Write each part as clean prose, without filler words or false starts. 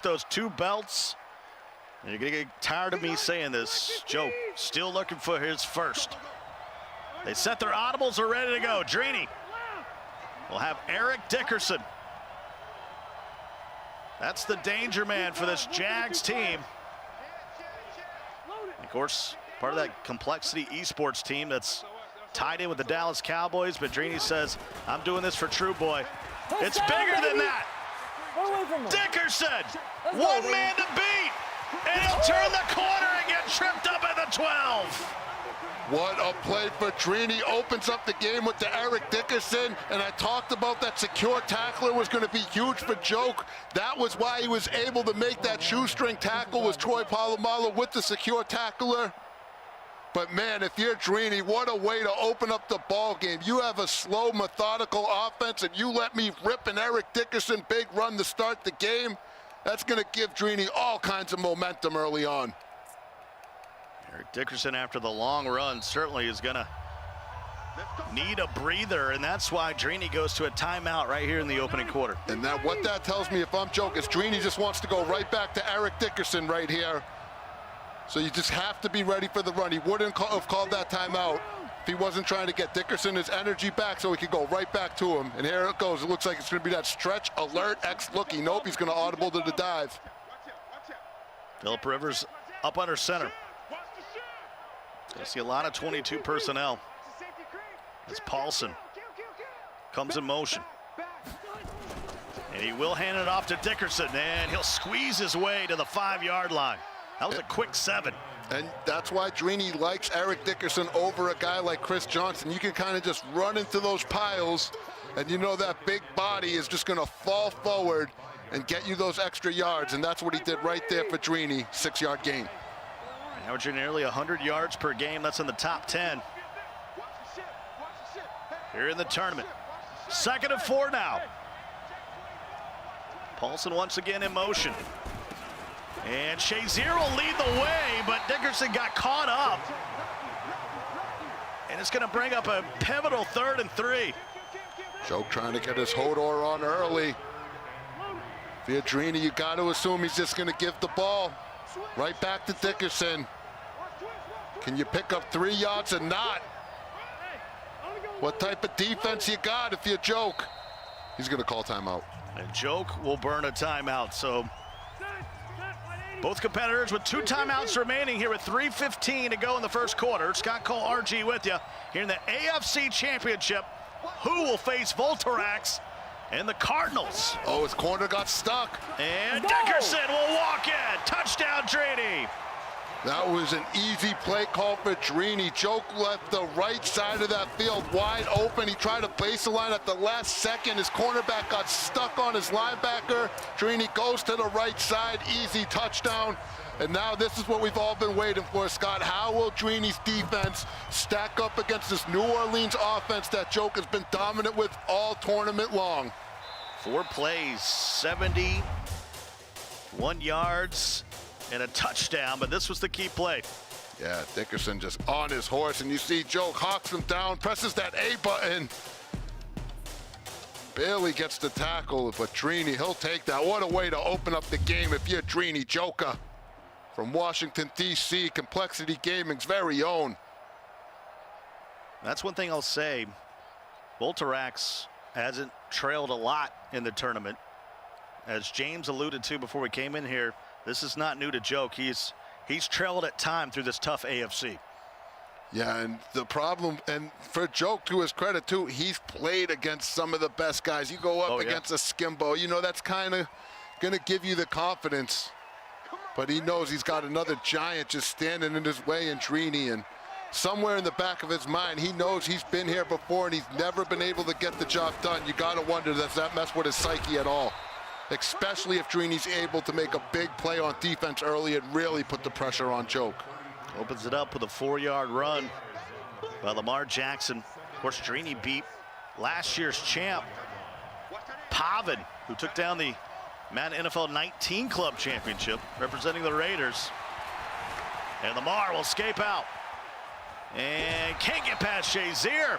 those 2 belts. And you're going to get tired of me saying this. Joe still looking for his first. They set their audibles, are ready to go. Drini will have Eric Dickerson. That's the danger man for this Jags team. And of course, part of that Complexity Esports team that's tied in with the Dallas Cowboys, but Drini says, I'm doing this for True Boy. It's bigger than that. Dickerson, one man to beat, and he'll turn the corner and get tripped up at the 12. What a play for Drini. Opens up the game with the Eric Dickerson, and I talked about that secure tackler was going to be huge for Joke. That was why he was able to make that shoestring tackle, was Troy Polamalu with the secure tackler. But man, if you're Drini, what a way to open up the ball game. You have a slow, methodical offense, and you let me rip an Eric Dickerson big run to start the game. That's going to give Drini all kinds of momentum early on. Eric Dickerson, after the long run, certainly is going to need a breather, and that's why Drini goes to a timeout right here in the opening quarter. And what that tells me, if I'm Joke, is Drini just wants to go right back to Eric Dickerson right here. So you just have to be ready for the run. He wouldn't have called that timeout if he wasn't trying to get Dickerson his energy back so he could go right back to him. And here it goes. It looks like it's going to be that stretch, alert, X-looking. Nope, he's going to audible to the dive. Phillip Rivers up under center. I see a lot of 22 personnel as Paulson comes in motion. And he will hand it off to Dickerson, and he'll squeeze his way to the 5-yard line. That was a quick 7. And that's why Drini likes Eric Dickerson over a guy like Chris Johnson. You can kind of just run into those piles, and you know that big body is just going to fall forward and get you those extra yards, and that's what he did right there for Drini, 6-yard gain. Averaging nearly 100 yards per game. That's in the top 10 here in the tournament. 2nd and 4 now. Paulson once again in motion. And Shazier will lead the way, but Dickerson got caught up. And it's going to bring up a pivotal 3rd and 3. Joke trying to get his Hodor on early. If you're Drini, you got to assume he's just going to give the ball right back to Dickerson. Can you pick up 3 yards or not? What type of defense you got if you're Joke? He's going to call timeout. And Joke will burn a timeout. So both competitors with 2 timeouts remaining here with 3:15 to go in the first quarter. Scott Cole, RG with you here in the AFC Championship. Who will face Voltarax and the Cardinals? Oh, his corner got stuck. And Dickerson will walk in. Touchdown, Drini. That was an easy play call for Drini. Joke left the right side of that field wide open. He tried to base the line at the last second. His cornerback got stuck on his linebacker. Drini goes to the right side. Easy touchdown. And now this is what we've all been waiting for, Scott. How will Drini's defense stack up against this New Orleans offense that Joke has been dominant with all tournament long? 4 plays, 71 yards. And a touchdown, but this was the key play. Yeah, Dickerson just on his horse, and you see Joke hawks him down, presses that A button. Barely gets the tackle, but Drini, he'll take that. What a way to open up the game if you're Drini. Joker from Washington, D.C., Complexity Gaming's very own. That's one thing I'll say. Voltarax hasn't trailed a lot in the tournament. As James alluded to before we came in here, this is not new to Joke. He's trailed at time through this tough AFC. Yeah, and the problem, and for Joke, to his credit too, he's played against some of the best guys. You go up against a Skimbo, you know that's kind of going to give you the confidence. But he knows he's got another giant just standing in his way in Drini, and somewhere in the back of his mind, he knows he's been here before and he's never been able to get the job done. You got to wonder, does that mess with his psyche at all? Especially if Drini's able to make a big play on defense early and really put the pressure on Joke. Opens it up with a 4-yard run by Lamar Jackson. Of course, Drini beat last year's champ, Pavin, who took down the Madden NFL 19 Club Championship, representing the Raiders. And Lamar will escape out. And can't get past Shazier.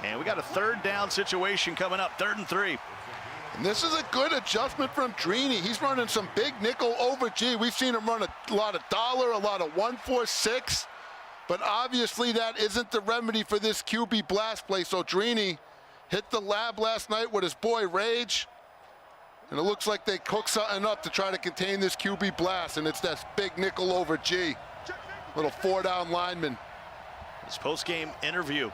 And we got a 3rd down situation coming up, 3rd and 3. And this is a good adjustment from Drini. He's running some big nickel over G. We've seen him run a lot of dollar, a lot of 1-4-6. But obviously that isn't the remedy for this QB blast play. So Drini hit the lab last night with his boy Rage. And it looks like they cooked something up to try to contain this QB blast. And it's that big nickel over G. Little 4-down lineman. His post-game interview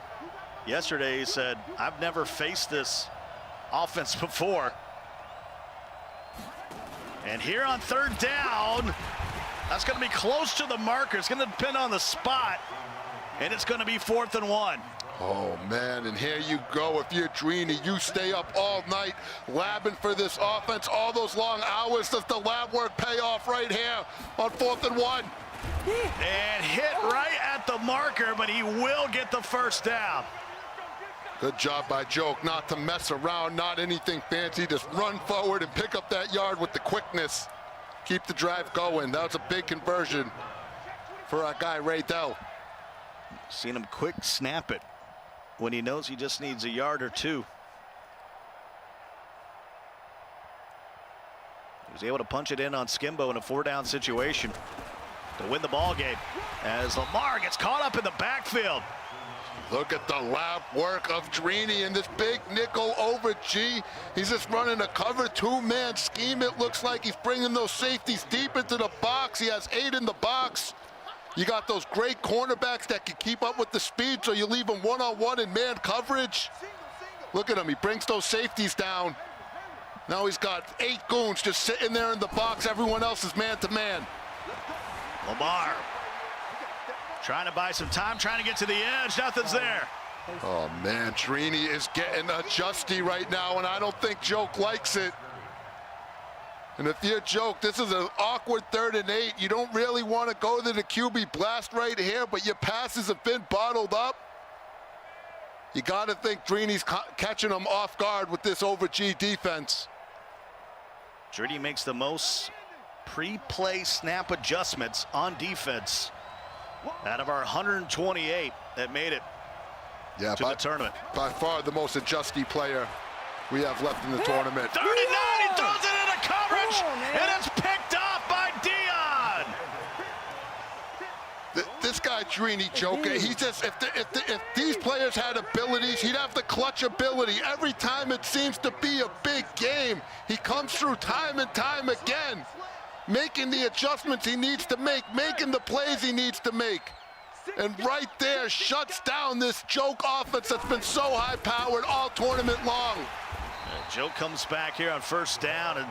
yesterday, he said, I've never faced this offense before. And here on 3rd down, that's going to be close to the marker. It's going to depend on the spot, and it's going to be 4th and 1. Oh, man, and here you go. If you're Drini, you stay up all night labbing for this offense, all those long hours. Does the lab work pay off right here on 4th and 1? And hit right at the marker, but he will get the 1st down. Good job by Joke not to mess around, not anything fancy. Just run forward and pick up that yard with the quickness. Keep the drive going. That was a big conversion for our guy, Ray Dell. Seen him quick snap it when he knows he just needs a yard or two. He was able to punch it in on Skimbo in a 4-down situation to win the ball game as Lamar gets caught up in the backfield. Look at the lab work of Drini in this big nickel over G. He's just running a cover 2-man scheme. It looks like he's bringing those safeties deep into the box. He has 8 in the box. You got those great cornerbacks that can keep up with the speed, so you leave them one-on-one in man coverage. Look at him. He brings those safeties down. Now he's got 8 goons just sitting there in the box. Everyone else is man-to-man. Lamar trying to buy some time, trying to get to the edge. Nothing's there. Oh, man, Drini is getting adjusty right now, and I don't think Joke likes it. And if you're Joke, this is an awkward 3rd and 8. You don't really want to go to the QB blast right here, but your passes have been bottled up. You got to think Drini's catching them off guard with this over G defense. Drini makes the most pre-play snap adjustments on defense out of our 128 that made it to the tournament. By far the most adjusty player we have left in the tournament. 39, he throws it into coverage, and it's picked off by Dion. This guy Drini, Joker, he just, if these players had abilities, he'd have the clutch ability. Every time it seems to be a big game, he comes through time and time again, making the adjustments he needs to make, making the plays he needs to make. And right there shuts down this Joke offense that's been so high-powered all tournament long. Joe comes back here on 1st down and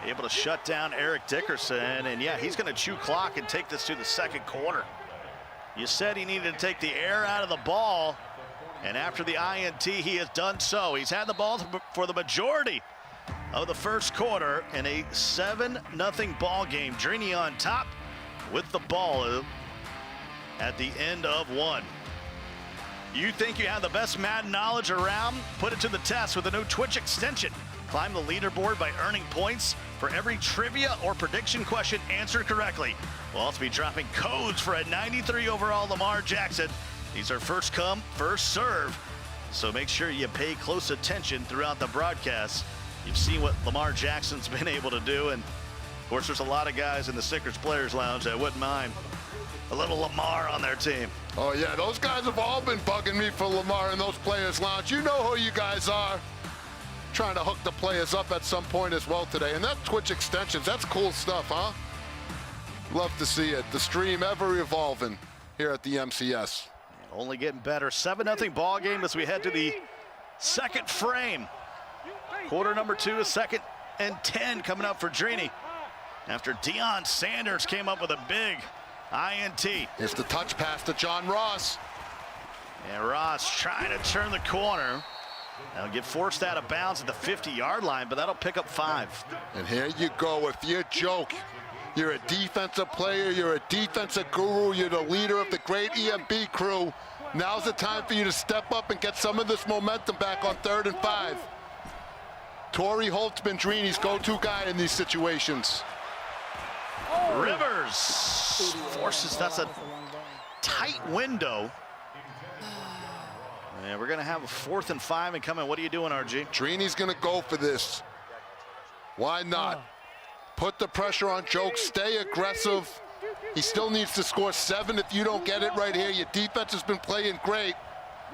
able to shut down Eric Dickerson. And yeah, he's going to chew clock and take this to the 2nd quarter. You said he needed to take the air out of the ball, and after the INT, he has done so. He's had the ball for the majority of the 1st quarter in a 7-0 ball game. Drini on top with the ball at the end of 1. You think you have the best Madden knowledge around? Put it to the test with a new Twitch extension. Climb the leaderboard by earning points for every trivia or prediction question answered correctly. We'll also be dropping codes for a 93 overall Lamar Jackson. These are first come, first serve. So make sure you pay close attention throughout the broadcast. You've seen what Lamar Jackson's been able to do. And of course, there's a lot of guys in the Snickers Players Lounge that wouldn't mind a little Lamar on their team. Oh, yeah, those guys have all been bugging me for Lamar in those Players Lounge. You know who you guys are. Trying to hook the players up at some point as well today. And that Twitch extensions, that's cool stuff, huh? Love to see it. The stream ever evolving here at the MCS. Only getting better. 7-0 ball game as we head to the 2nd frame. Quarter number 2 is 2nd and 10 coming up for Drini after Deion Sanders came up with a big INT. It's the touch pass to John Ross. And Ross trying to turn the corner. That'll get forced out of bounds at the 50-yard line, but that'll pick up 5. And here you go. If you're Joke, you're a defensive player, you're a defensive guru, you're the leader of the great EMB crew. Now's the time for you to step up and get some of this momentum back on 3rd and 5. Torrey Holtzman, Drini's go-to guy in these situations. Rivers forces, that's a tight window. And we're going to have a 4th and 5 and coming. What are you doing, RG? Drini's going to go for this. Why not? Put the pressure on Joke. Stay aggressive. He still needs to score 7 if you don't get it right here. Your defense has been playing great.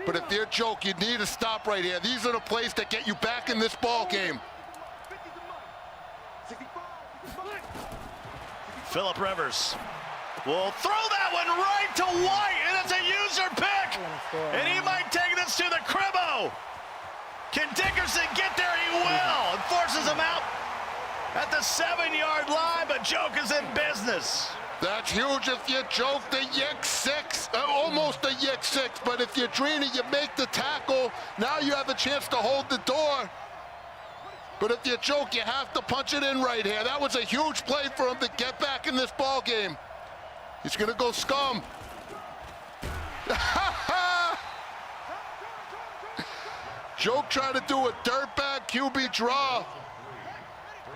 But if you're Joke, you need to stop right here. These are the plays that get you back in this ball game. Phillip Rivers will throw that one right to White, and it's a user pick. And he might take this to the cribbo. Can Dickerson get there? He will. And forces him out at the 7-yard line, but Joke is in business. That's huge if you Joke the Yick 6, almost a Yick 6, but if you're Drini, you make the tackle. Now you have a chance to hold the door. But if you Joke, you have to punch it in right here. That was a huge play for him to get back in this ball game. He's gonna go scum. Joke tried to do a dirtbag QB draw,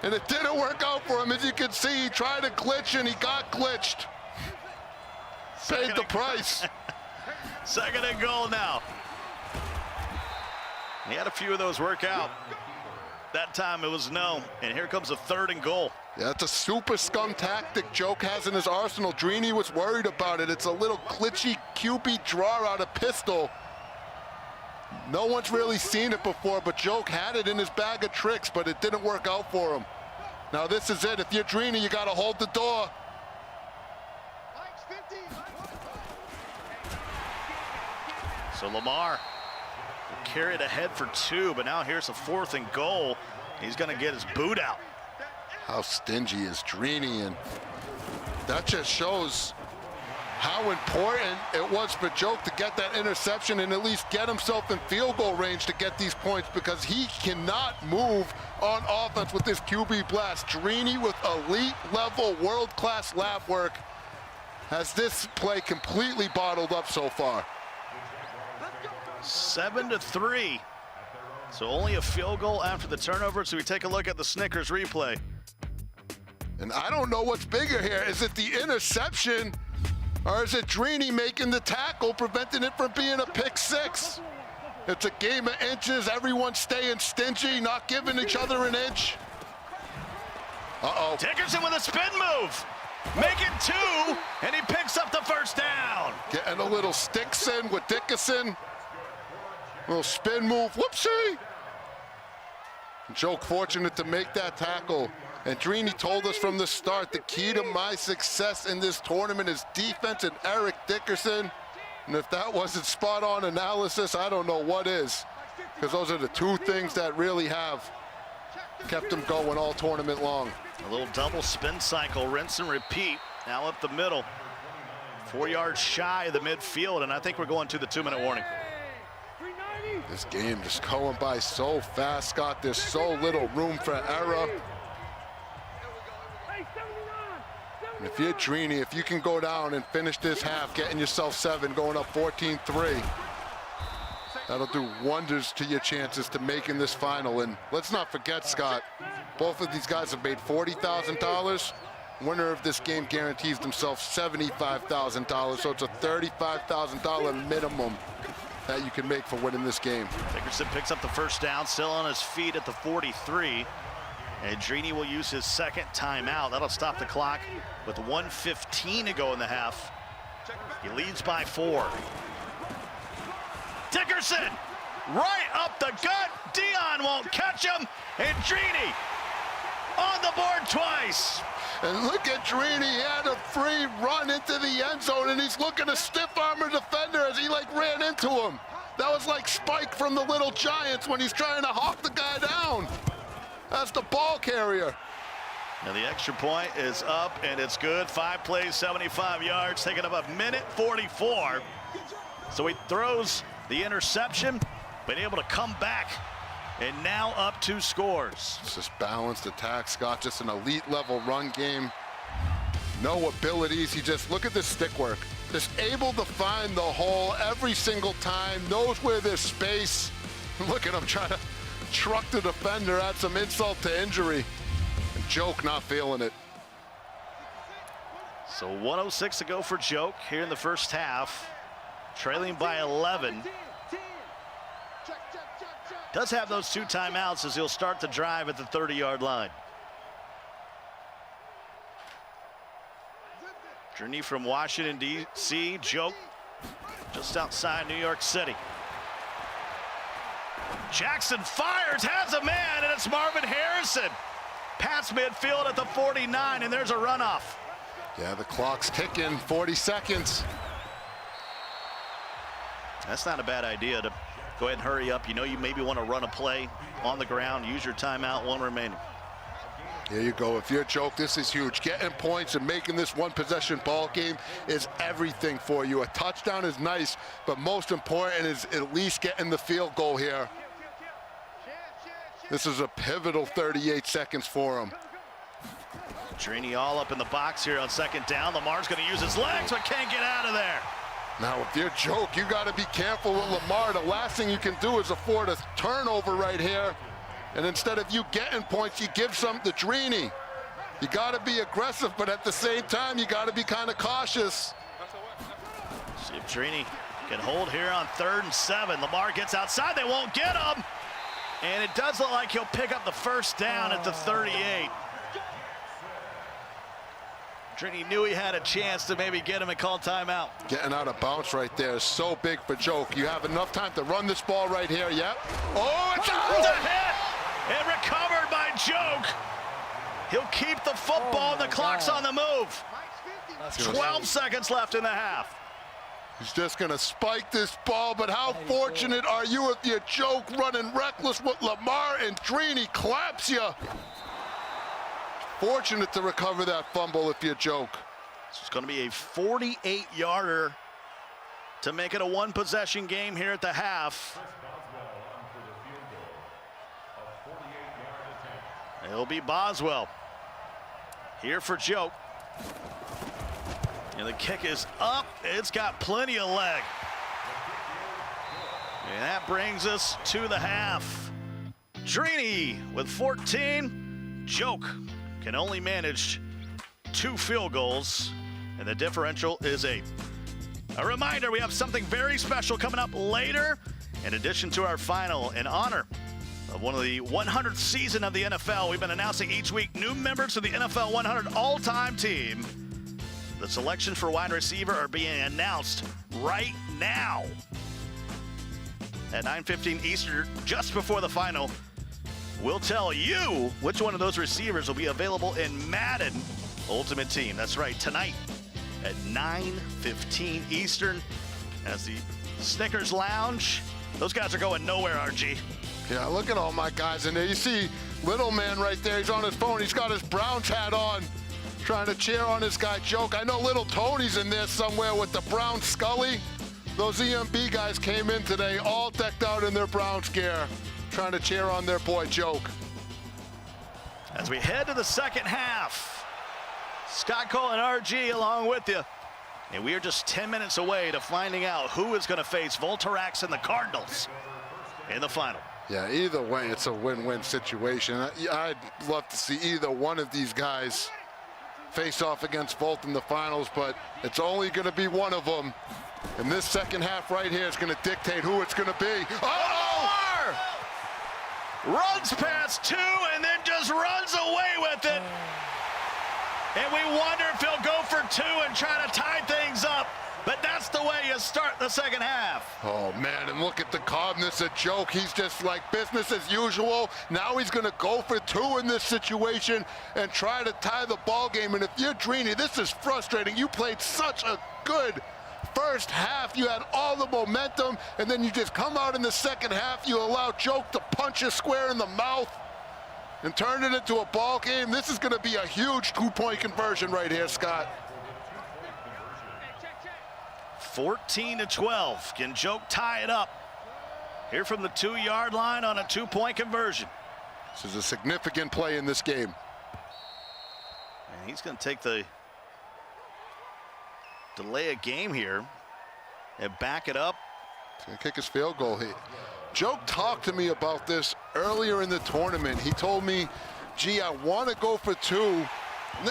and it didn't work out for him. As you can see, he tried to glitch, and he got glitched. Paid the price. 2nd and goal now. He had a few of those work out. That time it was no, and here comes a 3rd and goal. Yeah, it's a super scum tactic Joke has in his arsenal. Drini was worried about it. It's a little glitchy QB draw out of pistol. No one's really seen it before, but Joke had it in his bag of tricks, but it didn't work out for him. Now this is it. If you're Drini, you got to hold the door. So Lamar will carry it ahead for 2, but now here's a 4th and goal. He's going to get his boot out. How stingy is Drini, and that just shows how important it was for Joke to get that interception and at least get himself in field goal range to get these points, because he cannot move on offense with this QB blast. Drini with elite level world-class lab work has this play completely bottled up so far. 7-3. So only a field goal after the turnover. So we take a look at the Snickers replay. And I don't know what's bigger here. Is it the interception, or is it Drini making the tackle, preventing it from being a pick 6? It's a game of inches. Everyone's staying stingy, not giving each other an inch. Uh-oh. Dickerson with a spin move. Make it 2, and he picks up the 1st down. Getting a little sticks in with Dickerson. Little spin move, whoopsie. Joke fortunate to make that tackle. And Drini told us from the start, the key to my success in this tournament is defense and Eric Dickerson. And if that wasn't spot on analysis, I don't know what is. Because those are the 2 things that really have kept him going all tournament long. A little double spin cycle, rinse and repeat. Now up the middle. 4 yards shy of the midfield, and I think we're going to the 2-minute warning. This game just going by so fast, Scott. There's so little room for error. And if you're Drini, if you can go down and finish this half, getting yourself 7, going up 14-3, that'll do wonders to your chances to making this final. And let's not forget, Scott, both of these guys have made $40,000. Winner of this game guarantees themselves $75,000, so it's a $35,000 minimum that you can make for winning this game. Dickerson picks up the 1st down, still on his feet at the 43. And Drini will use his 2nd timeout. That'll stop the clock with 1:15 to go in the half. He leads by 4. Dickerson, right up the gut. Dion won't catch him. And Drini on the board twice. And look at Drini, he had a free run into the end zone, and he's looking to stiff-arm a defender as he ran into him. That was like Spike from the Little Giants when he's trying to hawk the guy down. That's the ball carrier. Now the extra point is up, and it's good. 5 plays, 75 yards, taking up 1:44. So he throws the interception, but able to come back. And now up 2 scores. It's just balanced attack, Scott. Just an elite level run game. No abilities. He just, look at this stick work. Just able to find the hole every single time. Knows where there's space. Look at him trying to truck the defender, add some insult to injury. And Joke not feeling it. So 1:06 to go for Joke here in the 1st half. Trailing by 11. Does have those 2 timeouts as he'll start the drive at the 30-yard line. Drini from Washington, D.C. Joke just outside New York City. Jackson fires, has a man, and it's Marvin Harrison. Past midfield at the 49, and there's a runoff. Yeah, the clock's ticking, 40 seconds. That's not a bad idea to go ahead and hurry up. You know you maybe want to run a play on the ground, use your timeout, 1 remaining. There you go. If you're Joke, this is huge. Getting points and making this 1-possession ball game is everything for you. A touchdown is nice, but most important is at least getting the field goal here. This is a pivotal 38 seconds for him. Drini all up in the box here on 2nd down. Lamar's going to use his legs, but can't get out of there. Now, if you're Joke, you got to be careful with Lamar. The last thing you can do is afford a turnover right here. And instead of you getting points, you give some to Drini. You got to be aggressive, but at the same time, you got to be kind of cautious. See if Drini can hold here on 3rd and 7. Lamar gets outside. They won't get him. And it does look like he'll pick up the 1st down at the 38. Drini knew he had a chance to maybe get him and call timeout. Getting out of bounds right there is so big for Joke. You have enough time to run this ball right here. Yep. Oh, it's out! It's a hit! And recovered by Joke. He'll keep the football, and the clock's on the move. 12 seconds left in the half. He's just going to spike this ball, but how fortunate are you if you're Joke running reckless with Lamar and Drini claps you. Fortunate to recover that fumble if you're Joke. This is going to be a 48-yarder to make it a 1-possession game here at the half. It'll be Boswell here for Joke. And the kick is up. It's got plenty of leg. And that brings us to the half. Drini with 14. Joke can only manage 2 field goals, and the differential is 8. A reminder, we have something very special coming up later. In addition to our final, in honor of one of the 100th season of the NFL, we've been announcing each week new members to the NFL 100 all-time team. The selections for wide receiver are being announced right now at 9:15 Eastern, just before the final. We'll tell you which one of those receivers will be available in Madden Ultimate Team. That's right, tonight at 9:15 Eastern as the Snickers Lounge. Those guys are going nowhere, RG. Yeah, look at all my guys in there. You see little man right there. He's on his phone. He's got his Browns hat on, trying to cheer on this guy, Joke. I know little Tony's in there somewhere with the brown Scully. Those EMB guys came in today all decked out in their Browns gear, trying to cheer on their boy, Joke. As we head to the 2nd half, Scott Cole and RG along with you. And we are just 10 minutes away to finding out who is going to face Volterax and the Cardinals in the final. Yeah, either way, it's a win-win situation. I'd love to see either one of these guys face off against Volt in the finals, but it's only going to be one of them. And this 2nd half right here is going to dictate who it's going to be. Oh! Runs past 2 and then just runs away with it. And we wonder if he'll go for 2 and try to tie things up. But that's the way you start the 2nd half. Oh, man, and look at the calmness of Joke. He's just like business as usual. Now he's going to go for 2 in this situation and try to tie the ball game. And if you're Drini, this is frustrating. You played such a good first half. You had all the momentum, and then you just come out in the 2nd half. You allow Joke to punch you square in the mouth and turn it into a ball game. This is going to be a huge 2-point conversion right here, Scott. 14-12. Can Joke tie it up here from the 2-yard line on a 2-point conversion? This is a significant play in this game. And he's going to take the delay a game here and back it up. He's going to kick his field goal. Joke talked to me about this earlier in the tournament. He told me, gee, I want to go for 2,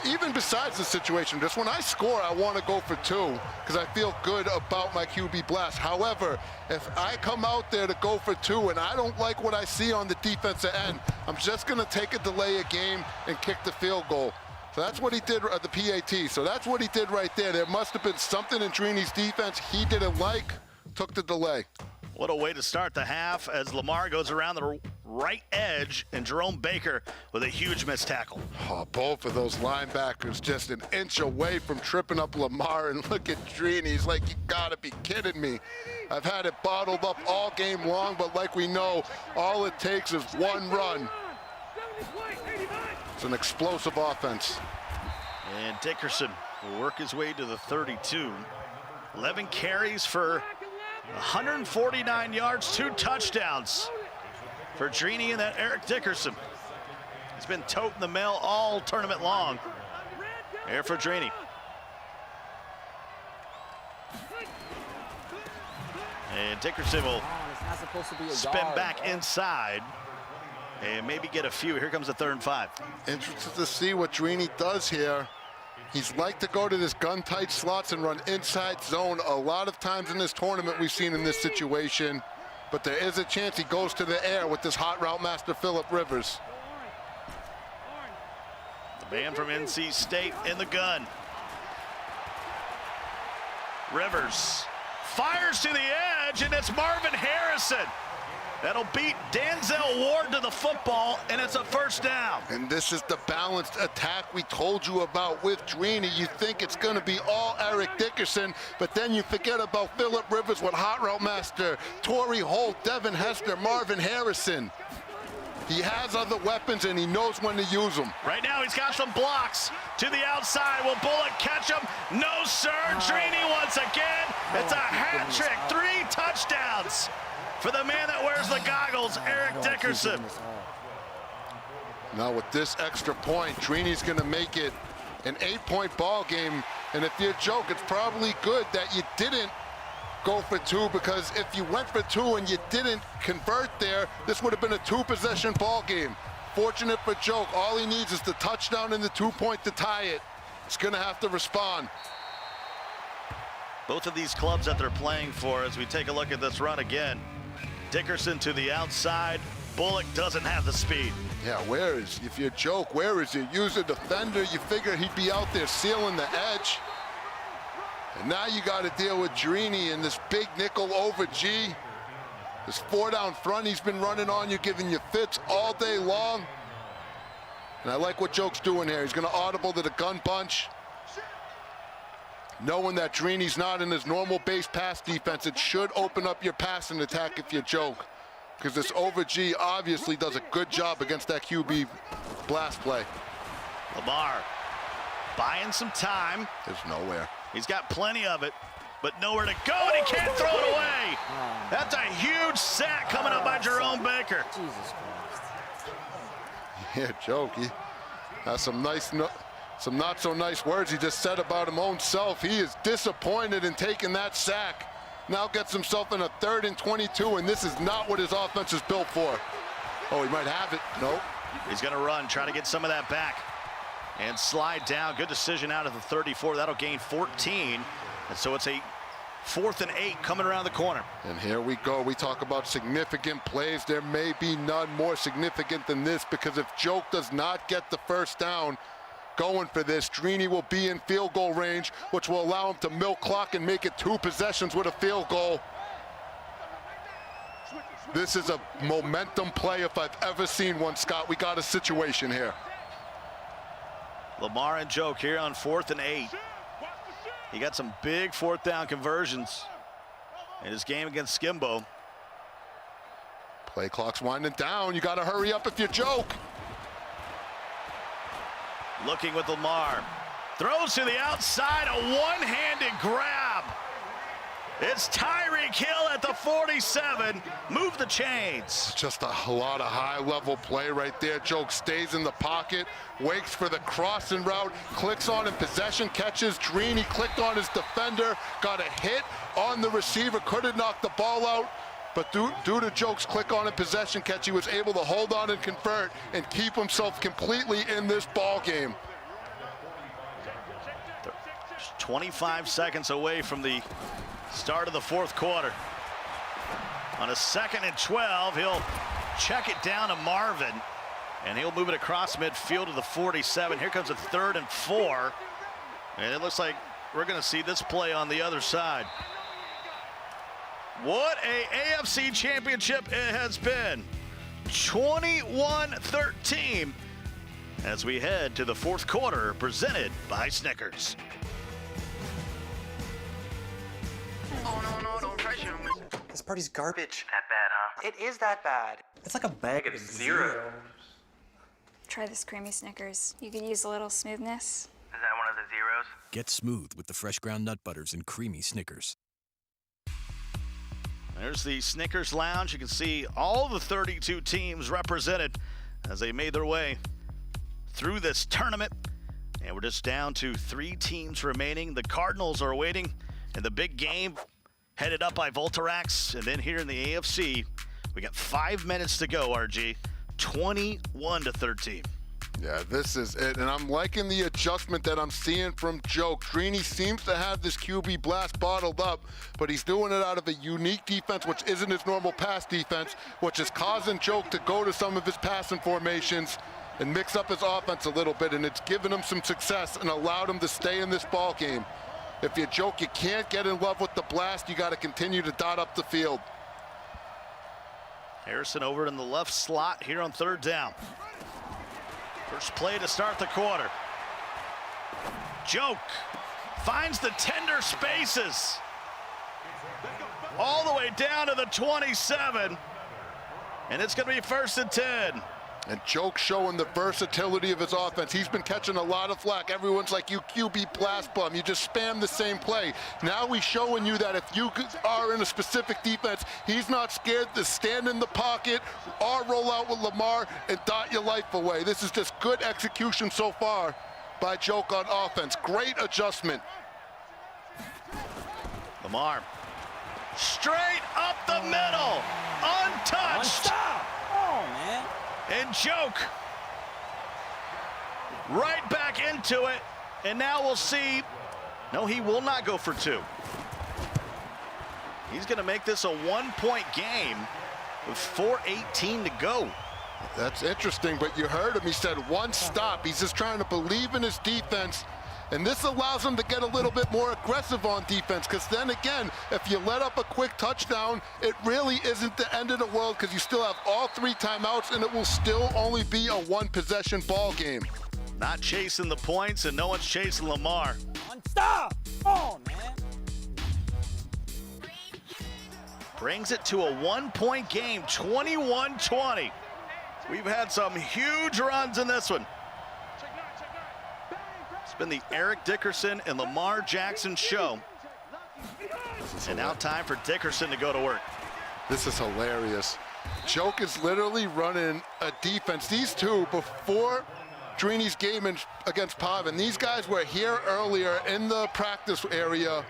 even besides the situation, just when I score, I want to go for 2 because I feel good about my QB blast. However, if I come out there to go for 2 and I don't like what I see on the defensive end, I'm just going to take a delay of game and kick the field goal. So that's what he did at the PAT. So that's what he did right there. There must have been something in Drini's defense he didn't like, took the delay. What a way to start the half as Lamar goes around the right edge and Jerome Baker with a huge missed tackle. Oh, both of those linebackers just an inch away from tripping up Lamar, and look at Drini. He's like, you gotta be kidding me. I've had it bottled up all game long, but like we know, all it takes is one run. It's an explosive offense. And Dickerson will work his way to the 32. 11 carries for 149 yards, 2 touchdowns for Drini and that Eric Dickerson. He's been toting the mail all tournament long. Here for Drini. And Dickerson will spin back inside and maybe get a few. Here comes the 3rd and 5. Interested to see what Drini does here. He's like to go to this gun-tight slots and run inside zone. A lot of times in this tournament we've seen in this situation, but there is a chance he goes to the air with this hot route master, Phillip Rivers. The man from NC State in the gun. Rivers fires to the edge, and it's Marvin Harrison. That'll beat Denzel Ward to the football, and it's a 1st down. And this is the balanced attack we told you about with Drini. You think it's going to be all Eric Dickerson, but then you forget about Phillip Rivers with hot route master, Torrey Holt, Devin Hester, Marvin Harrison. He has other weapons, and he knows when to use them. Right now, he's got some blocks to the outside. Will Bullock catch him? No, sir. Drini once again. It's a hat trick. 3 touchdowns for the man that wears the goggles, Eric Dickerson. Now with this extra point, Drini's going to make it an 8-point ball game. And if you joke, it's probably good that you didn't go for 2, because if you went for 2 and you didn't convert there, this would have been a 2-possession ball game. Fortunate for Joke, all he needs is the touchdown and the 2-point to tie it. He's going to have to respond. Both of these clubs that they're playing for, as we take a look at this run again, Dickerson to the outside. Bullock doesn't have the speed. Yeah, if you joke, where is he? Use a defender. You figure he'd be out there sealing the edge. And now you got to deal with Drini in this big nickel over G. This 4 down front he's been running on you, giving you fits all day long. And I like what Joke's doing here. He's going to audible to the gun bunch. Knowing that Drini's not in his normal base pass defense, it should open up your passing attack if you joke. Because this over G obviously does a good job against that QB blast play. Lamar buying some time. There's nowhere. He's got plenty of it, but nowhere to go, and he can't throw it away. That's a huge sack coming up by Jerome Baker. Jesus Christ. Yeah, Joke. He has some not so nice words he just said about his own self. He is disappointed in taking that sack. Now gets himself in a 3rd and 22, and this is not what his offense is built for. Oh, he might have it. Nope. He's going to run, try to get some of that back. And slide down. Good decision out of the 34. That'll gain 14. And so it's a 4th and 8 coming around the corner. And here we go. We talk about significant plays. There may be none more significant than this, because if Joke does not get the 1st down going for this, Drini will be in field goal range, which will allow him to milk clock and make it 2 possessions with a field goal. This is a momentum play if I've ever seen one, Scott. We got a situation here. Lamar and Joke here on 4th and 8. He got some big 4th down conversions in his game against Skimbo. Play clock's winding down. You got to hurry up if you Joke. Looking with Lamar. Throws to the outside, a one-handed grab. It's Tyreek Hill at the 47. Move the chains. Just a lot of high-level play right there. Joke stays in the pocket, waits for the crossing route, clicks on in possession, catches. Drini clicked on his defender, got a hit on the receiver, could have knocked the ball out, but due to Joke's click on in possession catch, he was able to hold on and convert and keep himself completely in this ball game. Just 25 seconds away from the start of the fourth quarter. On a 2nd and 12, he'll check it down to Marvin, and he'll move it across midfield to the 47. Here comes a 3rd and 4, and it looks like we're going to see this play on the other side. What a AFC championship it has been. 21-13 as we head to the fourth quarter, presented by Snickers. Oh, no, don't pressure me. This party's garbage. That bad, huh? It is that bad. It's like a bag of zeros. Try this creamy Snickers. You could use a little smoothness. Is that one of the zeros? Get smooth with the fresh ground nut butters and creamy Snickers. There's the Snickers Lounge. You can see all the 32 teams represented as they made their way through this tournament. And we're just down to 3 teams remaining. The Cardinals are waiting in the big game, headed up by Voltarax. And then here in the AFC, we got 5 minutes to go, RG. 21-13. Yeah, this is it, and I'm liking the adjustment that I'm seeing from Joe. Drini seems to have this QB blast bottled up, but he's doing it out of a unique defense, which isn't his normal pass defense, which is causing Joe to go to some of his passing formations and mix up his offense a little bit, and it's given him some success and allowed him to stay in this ball game. If you joke, you can't get in love with the blast. You got to continue to dot up the field. Harrison over in the left slot here on 3rd down. First play to start the quarter. Joke finds the tender spaces. All the way down to the 27. And it's going to be 1st and 10. And Joke showing the versatility of his offense. He's been catching a lot of flack. Everyone's like, you QB blast bum. You just spam the same play. Now he's showing you that if you are in a specific defense, he's not scared to stand in the pocket or roll out with Lamar and dot your life away. This is just good execution so far by Joke on offense. Great adjustment. Lamar straight up the middle, untouched. Oh, man. And Joke right back into it. And now we'll see. No, he will not go for 2. He's going to make this a 1-point game with 4:18 to go. That's interesting, but you heard him. He said one stop. He's just trying to believe in his defense. And this allows him to get a little bit more aggressive on defense, because then again, if you let up a quick touchdown, it really isn't the end of the world, because you still have all 3 timeouts and it will still only be a 1-possession ball game. Not chasing the points, and no one's chasing Lamar. Stop! Oh, man. Brings it to a 1-point game, 21-20. We've had some huge runs in this one. It's been the Eric Dickerson and Lamar Jackson show. And now time for Dickerson to go to work. This is hilarious. Joke is literally running a defense. These two, before Drini's game against Pavin, these guys were here earlier in the practice area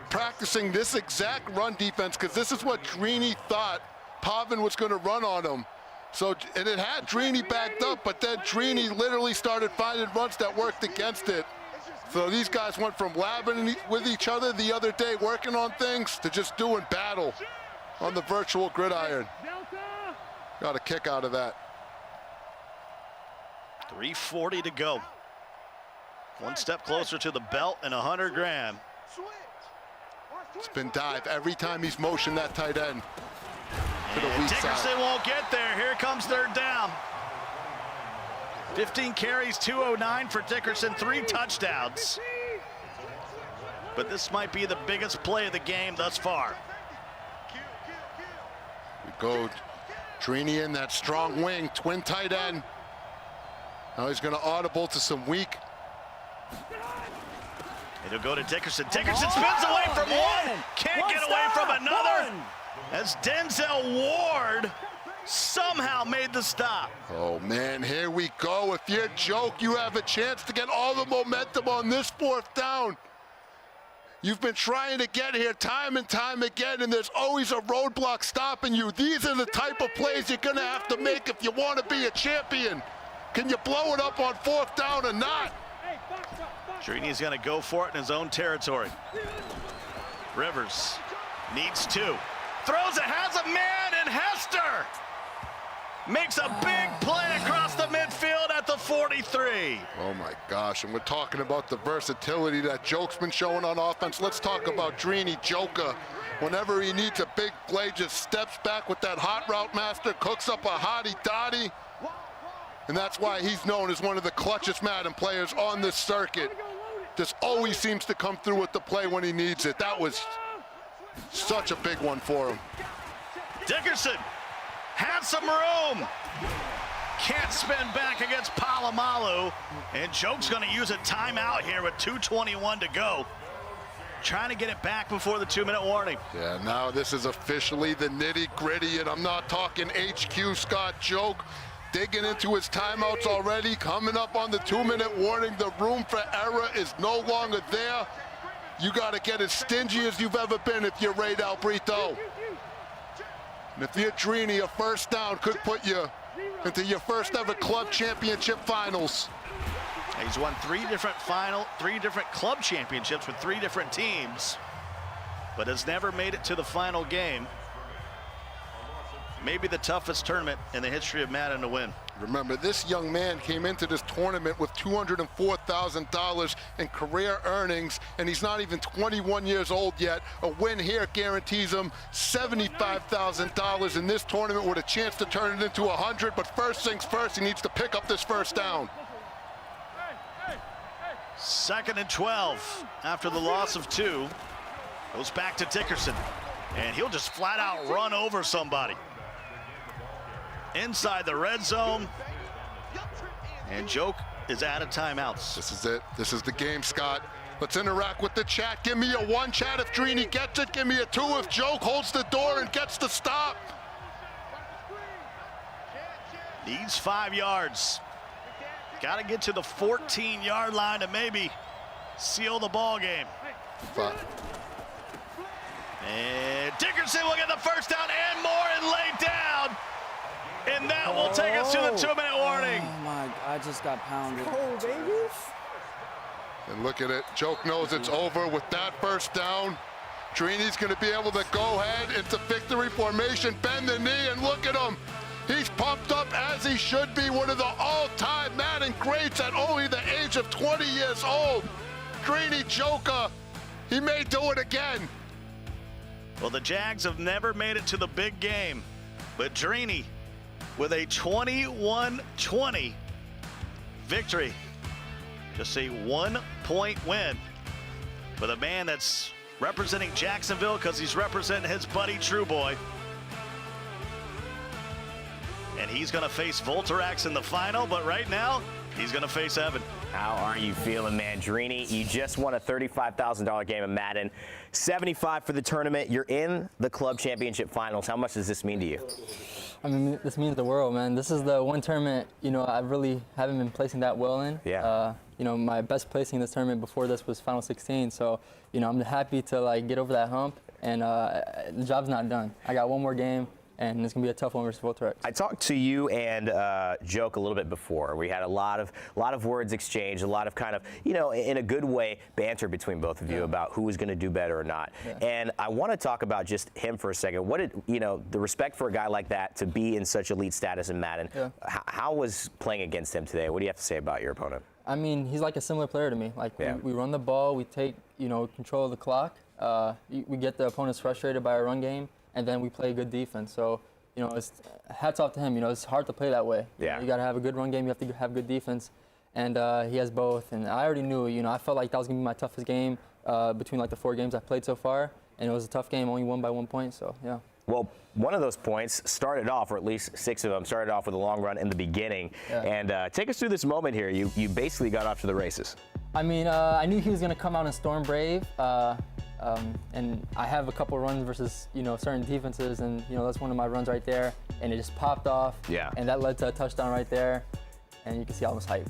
practicing this exact run defense, because this is what Drini thought Pavin was going to run on him. So, and it had Drini backed up, but then Drini literally started finding runs that worked against it. So these guys went from labbing with each other the other day, working on things, to just doing battle on the virtual gridiron. Got a kick out of that. 3:40 to go. One step closer to the belt and 100 grand. Spin dive every time he's motioned that tight end. To the weak Dickerson side. won't get there. Here comes 3rd down. 15 carries, 209 for Dickerson, 3 touchdowns. But this might be the biggest play of the game thus far. We go Drini in that strong wing, twin tight end. Now he's going to audible to some weak. It'll go to Dickerson. Dickerson spins away from one. Can't get away from another. As Denzel Ward somehow made the stop. Oh, man, here we go. If you're Joke, you have a chance to get all the momentum on this 4th down. You've been trying to get here time and time again, and there's always a roadblock stopping you. These are the type of plays you're going to have to make if you want to be a champion. Can you blow it up on 4th down or not? Drini's going to go for it in his own territory. Rivers needs 2. Throws it, has a man, and Hester makes a big play across the midfield at the 43. Oh my gosh, and we're talking about the versatility that Joke's been showing on offense. Let's talk about Drini. Joker, whenever he needs a big play, just steps back with that hot route master, cooks up a hottie-dottie. And that's why he's known as one of the clutchest Madden players on this circuit. Just always seems to come through with the play when he needs it. That was such a big one for him. Dickerson has some room. Can't spin back against Palomalu. And Joke's going to use a timeout here with 2:21 to go. Trying to get it back before the 2-minute warning. Yeah, now this is officially the nitty-gritty, and I'm not talking HQ Scott. Joke digging into his timeouts already, coming up on the 2-minute warning. The room for error is no longer there. You got to get as stingy as you've ever been if you're Ray Del Brito. And if you're Drini, a first down could put you into your first ever club championship finals. He's won 3 different club championships with 3 different teams, but has never made it to the final game. Maybe the toughest tournament in the history of Madden to win. Remember, this young man came into this tournament with $204,000 in career earnings, and he's not even 21 years old yet. A win here guarantees him $75,000 in this tournament with a chance to turn it into 100. But first things first, he needs to pick up this first down. 2nd and 12 after the loss of 2. Goes back to Dickerson, and he'll just flat out run over somebody. Inside the red zone, and Joke is out of timeouts. This is it. This is the game, Scott. Let's interact with the chat. Give me a 1 chat if Drini gets it. Give me a 2 if Joke holds the door and gets the stop. Needs 5 yards. Got to get to the 14-yard line to maybe seal the ball game. And Dickerson will get the first down and more and laid down. And that will take us to the 2-minute warning. Oh my, I just got pounded. Oh, baby. And look at it. Joke knows it's over with that first down. Drini's going to be able to go ahead into victory formation, bend the knee, and look at him. He's pumped up as he should be, one of the all-time Madden greats at only the age of 20 years old. Drini Joker, he may do it again. Well, the Jags have never made it to the big game, but Drini with a 21-20 victory. Just a 1-point win with a man that's representing Jacksonville because he's representing his buddy True Boy. And he's going to face Volterax in the final, but right now, he's going to face Evan. How are you feeling, man? Drini, you just won a $35,000 game of Madden. 75 for the tournament. You're in the club championship finals. How much does this mean to you? I mean, this means the world, man. This is the one tournament, you know, I really haven't been placing that well in. Yeah. You know, my best placing in this tournament before this was Final 16. So, you know, I'm happy to, like, get over that hump. And the job's not done. I got one more game, and it's going to be a tough one versus Volterax. I talked to you and Joke a little bit before. We had a lot of words exchanged, a lot of kind of, you know, in a good way, banter between both of you about who was going to do better or not. Yeah. And I want to talk about just him for a second. What did, you know, the respect for a guy like that to be in such elite status in Madden, how was playing against him today? What do you have to say about your opponent? I mean, he's like a similar player to me. Like, we run the ball, we take, you know, control of the clock. We get the opponents frustrated by our run game, and then we play good defense. So, you know, it's hats off to him. You know, it's hard to play that way. Yeah. You got to have a good run game. You have to have good defense. And he has both. And I already knew, you know, I felt like that was going to be my toughest game between, like, the 4 games I've played so far. And it was a tough game, only won by 1 point. So, yeah. Well, one of those points started off, or at least 6 of them, started off with a long run in the beginning. Yeah. And take us through this moment here. You basically got off to the races. I mean, I knew he was going to come out and storm brave. And I have a couple runs versus, you know, certain defenses, and, you know, that's one of my runs right there, and it just popped off. Yeah. And that led to a touchdown right there, and you can see I was hyped.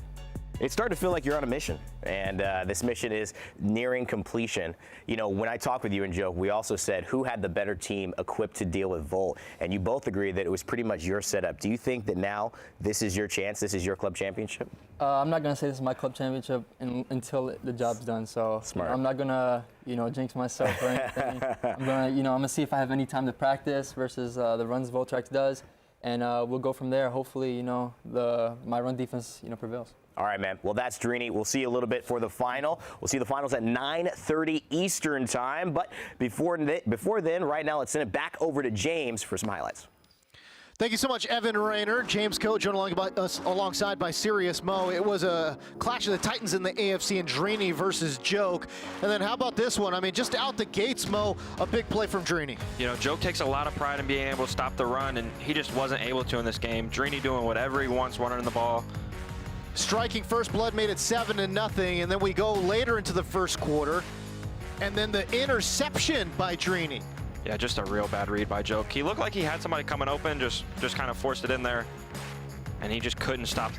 It's starting to feel like you're on a mission, and this mission is nearing completion. You know, when I talked with you and Joe, we also said who had the better team equipped to deal with Volt, and you both agreed that it was pretty much your setup. Do you think that now this is your chance, this is your club championship? I'm not going to say this is my club championship until the job's done, so Smart. I'm not going to, jinx myself or anything. I'm going to see if I have any time to practice versus the runs Voltrax does, and we'll go from there. Hopefully, my run defense, prevails. All right, man. Well, that's Drini. We'll see you a little bit for the final. We'll see the finals at 9:30 Eastern time. But before then, right now, let's send it back over to James for some highlights. Thank you so much, Evan Rayner. James Coe joining alongside by Sirius Mo. It was a clash of the Titans in the AFC and Drini versus Joke. And then how about this one? I mean, just out the gates, Mo, a big play from Drini. Joke takes a lot of pride in being able to stop the run, and he just wasn't able to in this game. Drini doing whatever he wants, running the ball. Striking first blood made it 7-0, and then we go later into the first quarter, and then the interception by Drini. Yeah, just a real bad read by Joke. He looked like he had somebody coming open, just kind of forced it in there, and he just couldn't stop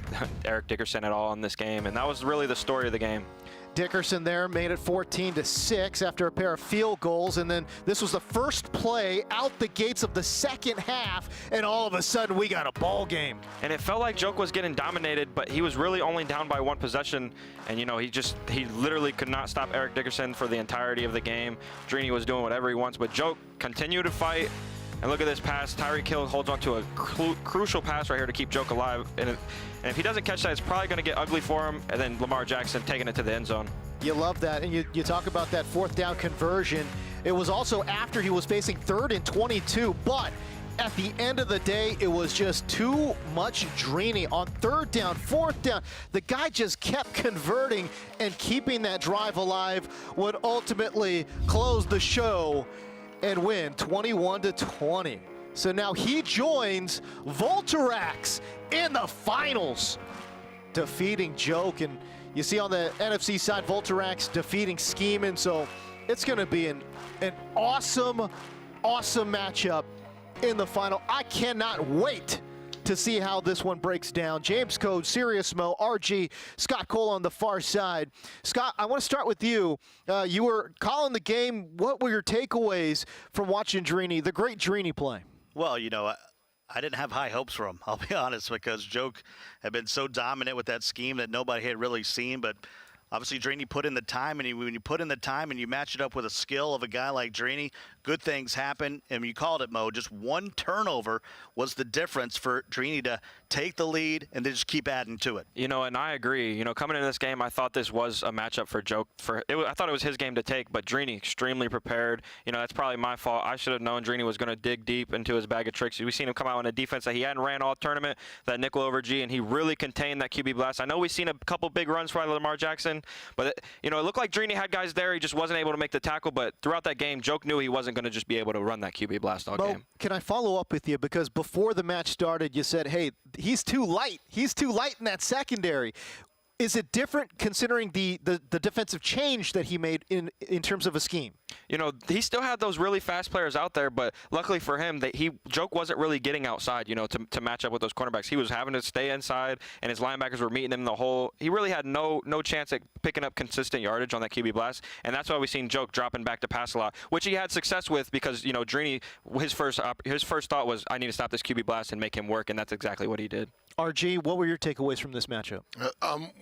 Eric Dickerson at all in this game, and that was really the story of the game. Dickerson there made it 14-6 after a pair of field goals, and then this was the first play out the gates of the second half, and all of a sudden we got a ball game. And it felt like Joke was getting dominated, but he was really only down by one possession, and he literally could not stop Eric Dickerson for the entirety of the game. Drini was doing whatever he wants, but Joke continued to fight. And look at this pass. Tyreek Hill holds on to a crucial pass right here to keep Joke alive. And if he doesn't catch that, it's probably going to get ugly for him. And then Lamar Jackson taking it to the end zone. You love that. And you talk about that fourth down conversion. It was also after he was facing 3rd and 22. But at the end of the day, it was just too much Drini on 3rd down, 4th down. The guy just kept converting and keeping that drive alive, would ultimately close the show and win 21-20. So now he joins Voltrax in the finals, defeating Joke. And you see on the NFC side, Voltrax defeating Scheeman. So it's going to be an awesome, awesome matchup in the final. I cannot wait to see how this one breaks down. James Coe, Sirius Mo, RG, Scott Cole on the far side. Scott, I want to start with you. You were calling the game. What were your takeaways from watching Drini, the great Drini play? Well, I didn't have high hopes for him, I'll be honest, because Joke had been so dominant with that scheme that nobody had really seen. But obviously, Drini put in the time, and when you put in the time and you match it up with a skill of a guy like Drini, good things happen. And you called it, Mo. Just one turnover was the difference for Drini to take the lead and then just keep adding to it. And I agree. Coming into this game, I thought this was a matchup for Joke. I thought it was his game to take, but Drini extremely prepared. That's probably my fault. I should have known Drini was going to dig deep into his bag of tricks. We've seen him come out in a defense that he hadn't ran all tournament, that nickel over G, and he really contained that QB blast. I know we've seen a couple big runs for Lamar Jackson, but it looked like Drini had guys there. He just wasn't able to make the tackle, but throughout that game, Joke knew he wasn't going to just be able to run that QB blast all game. Can I follow up with you? Because before the match started, you said, hey, he's too light. He's too light in that secondary. Is it different considering the defensive change that he made in terms of a scheme? He still had those really fast players out there, but luckily for him, Joke wasn't really getting outside, to match up with those cornerbacks. He was having to stay inside, and his linebackers were meeting him in the hole. He really had no chance at picking up consistent yardage on that QB blast, and that's why we've seen Joke dropping back to pass a lot, which he had success with because, Drini, his first thought was, I need to stop this QB blast and make him work, and that's exactly what he did. RG, what were your takeaways from this matchup?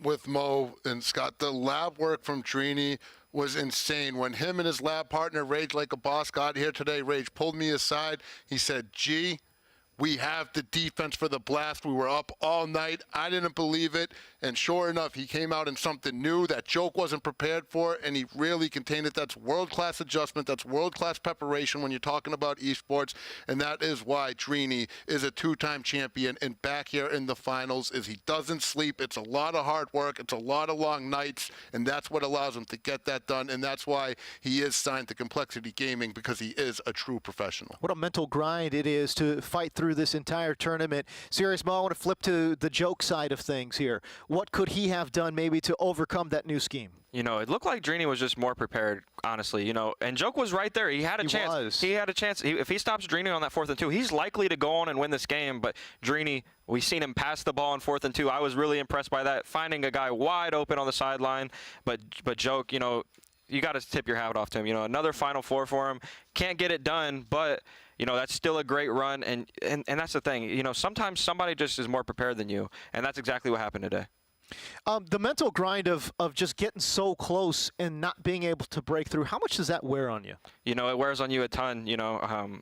With Mo and Scott, the lab work from Drini was insane. When him and his lab partner, Rage Like a Boss, got here today, Rage pulled me aside. He said, G, we have the defense for the blast. We were up all night. I didn't believe it. And sure enough, he came out in something new that Joke wasn't prepared for, and he really contained it. That's world-class adjustment. That's world-class preparation when you're talking about esports. And that is why Drini is a two-time champion and back here in the finals is he doesn't sleep. It's a lot of hard work. It's a lot of long nights, and that's what allows him to get that done. And that's why he is signed to Complexity Gaming, because he is a true professional. What a mental grind it is to fight through this entire tournament. Sirius Mo, I want to flip to the Joke side of things here. What could he have done maybe to overcome that new scheme? You know, it looked like Drini was just more prepared, honestly. You know, and Joke was right there. He had a chance. He had a chance. If he stops Drini on that 4th and 2, he's likely to go on and win this game. But Drini, we've seen him pass the ball on 4th and 2. I was really impressed by that, finding a guy wide open on the sideline. But Joke, you know, you got to tip your hat off to him. You know, another Final Four for him. Can't get it done, but you know, that's still a great run. And that's the thing. You know, sometimes somebody just is more prepared than you, and that's exactly what happened today. The mental grind of just getting so close and not being able to break through, how much does that wear on you? You know, it wears on you a ton. You know,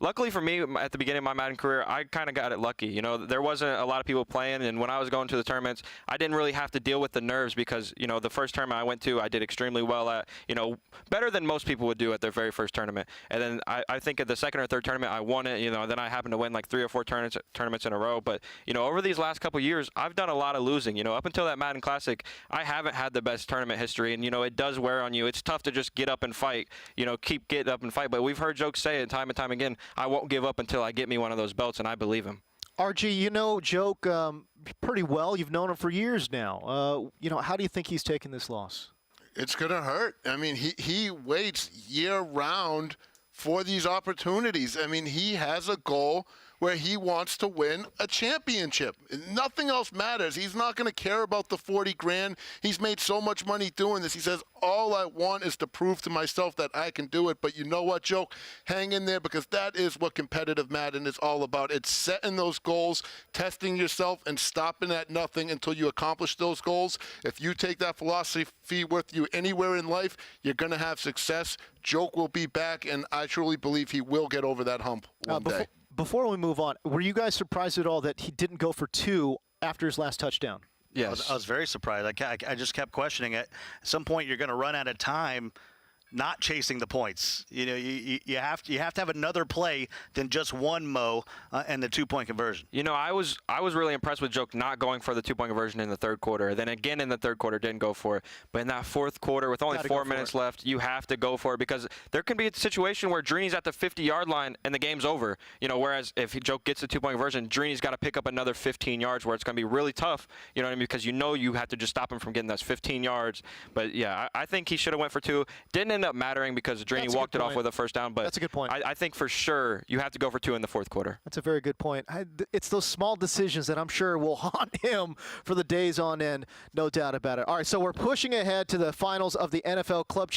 luckily for me, at the beginning of my Madden career, I kind of got it lucky. You know, there wasn't a lot of people playing, and when I was going to the tournaments, I didn't really have to deal with the nerves because, you know, the first tournament I went to, I did extremely well at, you know, better than most people would do at their very first tournament. And then I think at the second or third tournament, I won it. You know, then I happened to win like 3 or 4 tournaments in a row. But, you know, over these last couple years, I've done a lot of losing. You know, up until that Madden Classic, I haven't had the best tournament history, and you know it does wear on you. It's tough to just get up and fight. You know, keep getting up and fight. But we've heard Joke say it time and time again. I won't give up until I get me one of those belts, and I believe him. RG, you know Joke pretty well. You've known him for years now. You know, how do you think he's taking this loss? It's gonna hurt. I mean, he waits year round for these opportunities. I mean, he has a goal where he wants to win a championship. Nothing else matters. He's not going to care about the 40 grand. He's made so much money doing this. He says, all I want is to prove to myself that I can do it. But you know what, Joke? Hang in there, because that is what competitive Madden is all about. It's setting those goals, testing yourself, and stopping at nothing until you accomplish those goals. If you take that philosophy with you anywhere in life, you're going to have success. Joke will be back, and I truly believe he will get over that hump one day. Before we move on, were you guys surprised at all that he didn't go for 2 after his last touchdown? Yes. I was very surprised. I just kept questioning it. At some point, you're going to run out of time not chasing the points. You know, you have to have another play than just one Mo and the 2-point conversion. You know, I was really impressed with Joke not going for the 2-point conversion in the third quarter. Then again in the third quarter, didn't go for it. But in that fourth quarter, with only 4 minutes left, you have to go for it, because there can be a situation where Drini's at the 50-yard line and the game's over. You know, whereas if Joke gets the 2-point conversion, Drini's got to pick up another 15 yards, where it's going to be really tough. You know what I mean? Because you know you have to just stop him from getting those 15 yards. But yeah, I think he should have went for 2. Didn't end up mattering because Drini walked it off with a first down. But that's a good point. I think for sure you have to go for 2 in the fourth quarter. That's a very good point. It's those small decisions that I'm sure will haunt him for the days on end, no doubt about it. All right, so we're pushing ahead to the finals of the NFL Club Championship.